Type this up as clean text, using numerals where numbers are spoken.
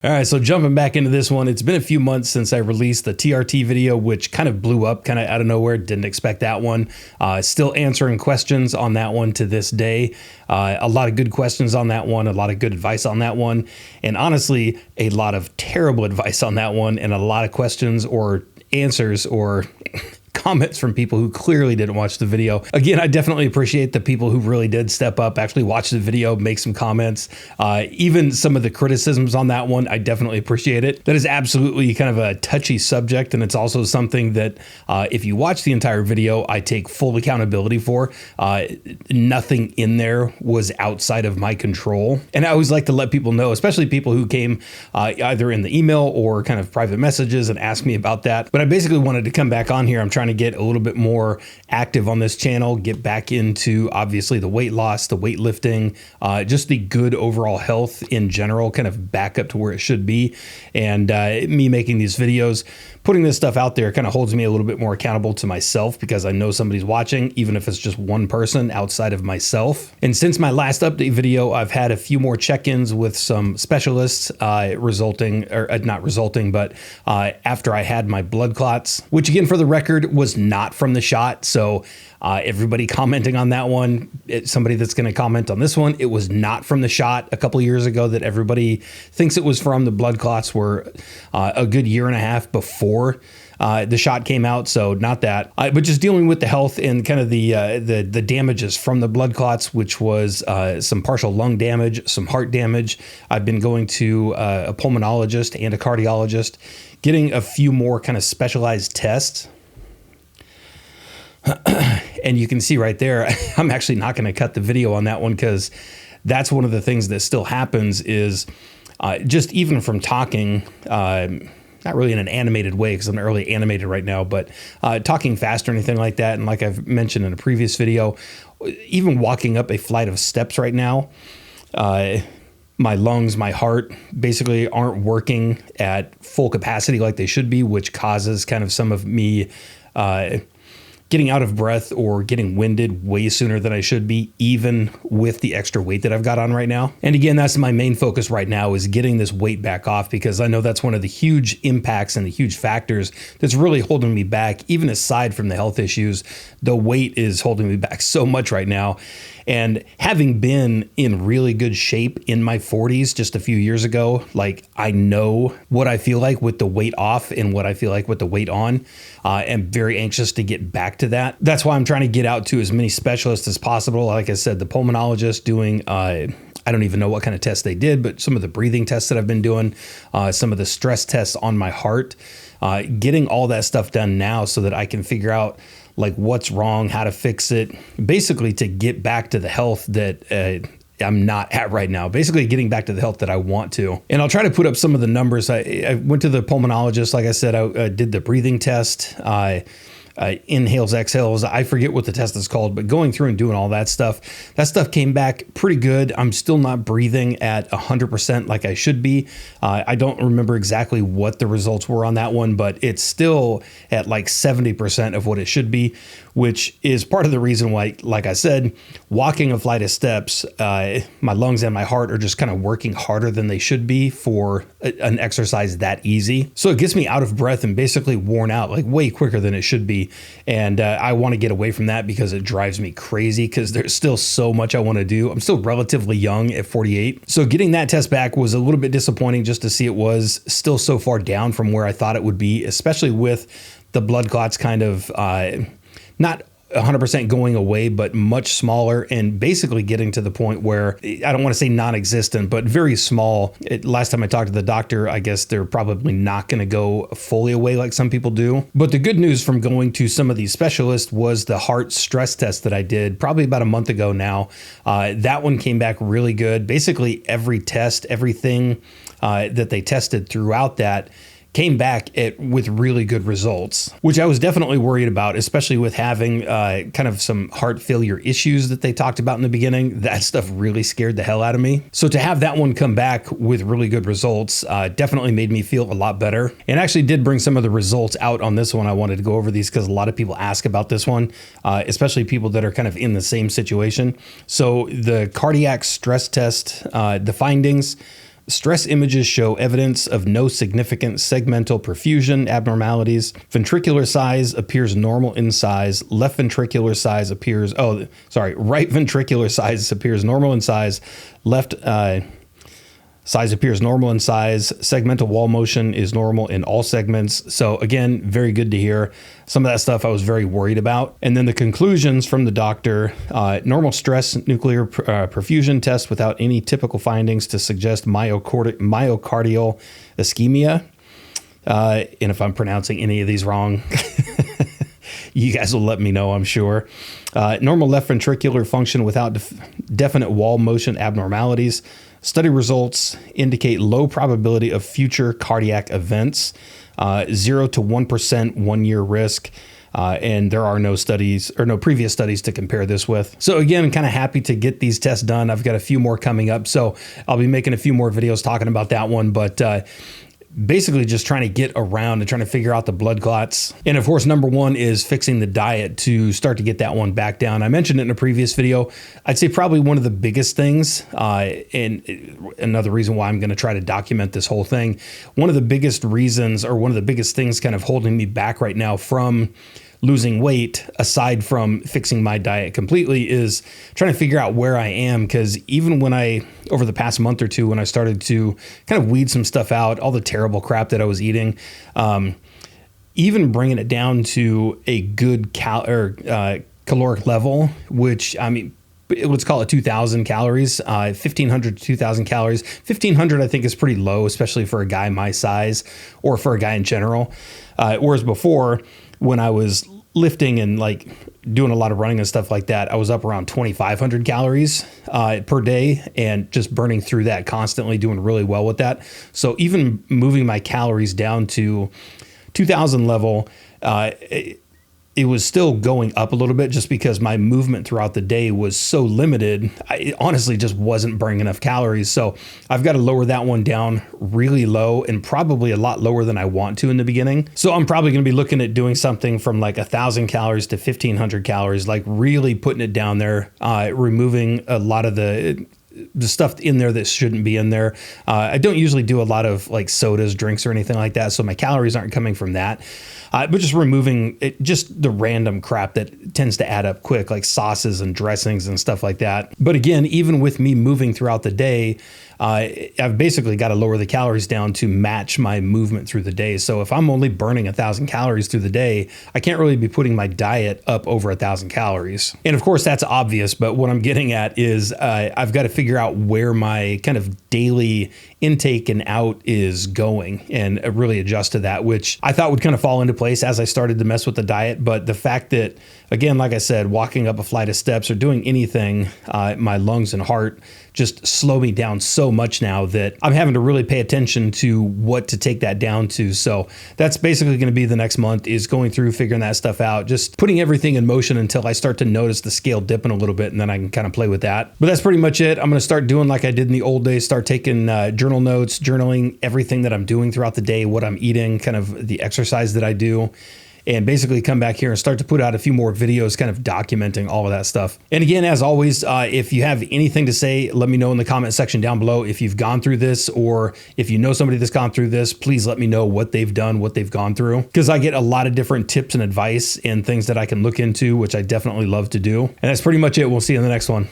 All right, so jumping back into this one, it's been a few months since I released the TRT video, which kind of blew up kind of out of nowhere. Didn't expect that one. Still answering questions on that one to this day. A lot of good questions on that one, a lot of good advice on that one, and honestly, a lot of terrible advice on that one, and a lot of questions or answers or comments from people who clearly didn't watch the video. Again, I definitely appreciate the people who really did step up, actually watch the video, make some comments. Even some of the criticisms on that one, I definitely appreciate it. That is absolutely kind of a touchy subject, and it's also something that if you watch the entire video, I take full accountability for. Nothing in there was outside of my control. And I always like to let people know, especially people who came either in the email or kind of private messages and asked me about that. But I basically wanted to come back on here. I'm trying to get a little bit more active on this channel, get back into obviously the weight loss, the weightlifting, just the good overall health in general, kind of back up to where it should be. And me making these videos, putting this stuff out there kind of holds me a little bit more accountable to myself because I know somebody's watching, even if it's just one person outside of myself. And since my last update video, I've had a few more check-ins with some specialists after I had my blood clots, which again, for the record, was not from the shot. So everybody commenting on that one, somebody that's going to comment on this one, it was not from the shot a couple of years ago that everybody thinks it was from. The blood clots were a good year and a half before the shot came out, so not that. But just dealing with the health and kind of the damages from the blood clots, which was some partial lung damage, some heart damage. I've been going to a pulmonologist and a cardiologist, getting a few more kind of specialized tests. And you can see right there, I'm actually not going to cut the video on that one because that's one of the things that still happens is just even from talking, not really in an animated way because I'm not really animated right now, but talking fast or anything like that. And like I've mentioned in a previous video, even walking up a flight of steps right now, my lungs, my heart basically aren't working at full capacity like they should be, which causes kind of some of me getting out of breath or getting winded way sooner than I should be, even with the extra weight that I've got on right now. And again, that's my main focus right now, is getting this weight back off, because I know that's one of the huge impacts and the huge factors that's really holding me back. Even aside from the health issues, the weight is holding me back so much right now. And having been in really good shape in my 40s just a few years ago, like I know what I feel like with the weight off and what I feel like with the weight on. I'm very anxious to get back to that. That's why I'm trying to get out to as many specialists as possible. Like I said, the pulmonologist doing, I don't even know what kind of tests they did, but some of the breathing tests that I've been doing, some of the stress tests on my heart, getting all that stuff done now so that I can figure out like what's wrong, how to fix it, basically to get back to the health that I'm not at right now, basically getting back to the health that I want to. And I'll try to put up some of the numbers. I went to the pulmonologist. Like I said, I did the breathing test, inhales, exhales. I forget what the test is called, but going through and doing all that stuff came back pretty good. I'm still not breathing at 100% like I should be. I don't remember exactly what the results were on that one, but it's still at like 70% of what it should be, which is part of the reason why, like I said, walking a flight of steps, my lungs and my heart are just kind of working harder than they should be for an exercise that easy. So it gets me out of breath and basically worn out like way quicker than it should be. And I want to get away from that because it drives me crazy, because there's still so much I want to do. I'm still relatively young at 48. So getting that test back was a little bit disappointing, just to see it was still so far down from where I thought it would be, especially with the blood clots kind of not 100% going away, but much smaller, and basically getting to the point where I don't want to say non-existent, but very small. Last time I talked to the doctor, I guess they're probably not going to go fully away like some people do. But the good news from going to some of these specialists was the heart stress test that I did probably about a month ago now. That one came back really good. Basically every test, everything that they tested throughout that came back with really good results, which I was definitely worried about, especially with having kind of some heart failure issues that they talked about in the beginning. That stuff really scared the hell out of me. So to have that one come back with really good results definitely made me feel a lot better, and actually did bring some of the results out on this one. I wanted to go over these because a lot of people ask about this one, especially people that are kind of in the same situation. So the cardiac stress test, the findings, Stress images show evidence of no significant segmental perfusion abnormalities. Ventricular size appears normal in size. Right ventricular size appears normal in size. Left size appears normal in size. Segmental wall motion is normal in all segments. So again, very good to hear. Some of that stuff I was very worried about. And then the conclusions from the doctor, normal stress nuclear perfusion test without any typical findings to suggest myocardial ischemia. And if I'm pronouncing any of these wrong, you guys will let me know, I'm sure. Normal left ventricular function without definite wall motion abnormalities. Study results indicate low probability of future cardiac events, 0 to 1% 1 year risk. And there are no studies or no previous studies to compare this with. So again, I'm kind of happy to get these tests done. I've got a few more coming up, so I'll be making a few more videos talking about that one. But basically just trying to get around and trying to figure out the blood clots. And of course, number one is fixing the diet to start to get that one back down. I mentioned it in a previous video. I'd say probably one of the biggest things, and another reason why I'm going to try to document this whole thing. One of the biggest reasons, or one of the biggest things kind of holding me back right now from losing weight, aside from fixing my diet completely, is trying to figure out where I am. Because even when over the past month or two, when I started to kind of weed some stuff out, all the terrible crap that I was eating, even bringing it down to a good caloric level, which, I mean, let's call it 2,000 calories, 1,500 to 2,000 calories. 1,500 I think is pretty low, especially for a guy my size or for a guy in general. Whereas before, when I was lifting and like doing a lot of running and stuff like that, I was up around 2,500 calories per day and just burning through that constantly, doing really well with that. So even moving my calories down to 2,000 level, it was still going up a little bit just because my movement throughout the day was so limited. I honestly just wasn't burning enough calories. So I've got to lower that one down really low, and probably a lot lower than I want to in the beginning. So I'm probably going to be looking at doing something from like 1,000 calories to 1,500 calories, like really putting it down there, removing a lot of the stuff in there that shouldn't be in there. I don't usually do a lot of like sodas, drinks, or anything like that, so my calories aren't coming from that. But just removing just the random crap that tends to add up quick, like sauces and dressings and stuff like that. But again, even with me moving throughout the day, I've basically got to lower the calories down to match my movement through the day. So if I'm only burning 1,000 calories through the day, I can't really be putting my diet up over 1,000 calories. And of course, that's obvious, but what I'm getting at is I've got to figure out where my kind of daily intake and out is going and really adjust to that, which I thought would kind of fall into place as I started to mess with the diet. But the fact that, again, like I said, walking up a flight of steps or doing anything, my lungs and heart just slow me down so much now that I'm having to really pay attention to what to take that down to. So that's basically going to be the next month, is going through, figuring that stuff out, just putting everything in motion until I start to notice the scale dipping a little bit, and then I can kind of play with that. But that's pretty much it. I'm going to start doing like I did in the old days, start taking journal notes, journaling everything that I'm doing throughout the day, what I'm eating, kind of the exercise that I do, and basically come back here and start to put out a few more videos kind of documenting all of that stuff. And again, as always, if you have anything to say, let me know in the comment section down below. If you've gone through this, or if you know somebody that's gone through this, please let me know what they've done, what they've gone through, because I get a lot of different tips and advice and things that I can look into, which I definitely love to do. And that's pretty much it. We'll see you in the next one.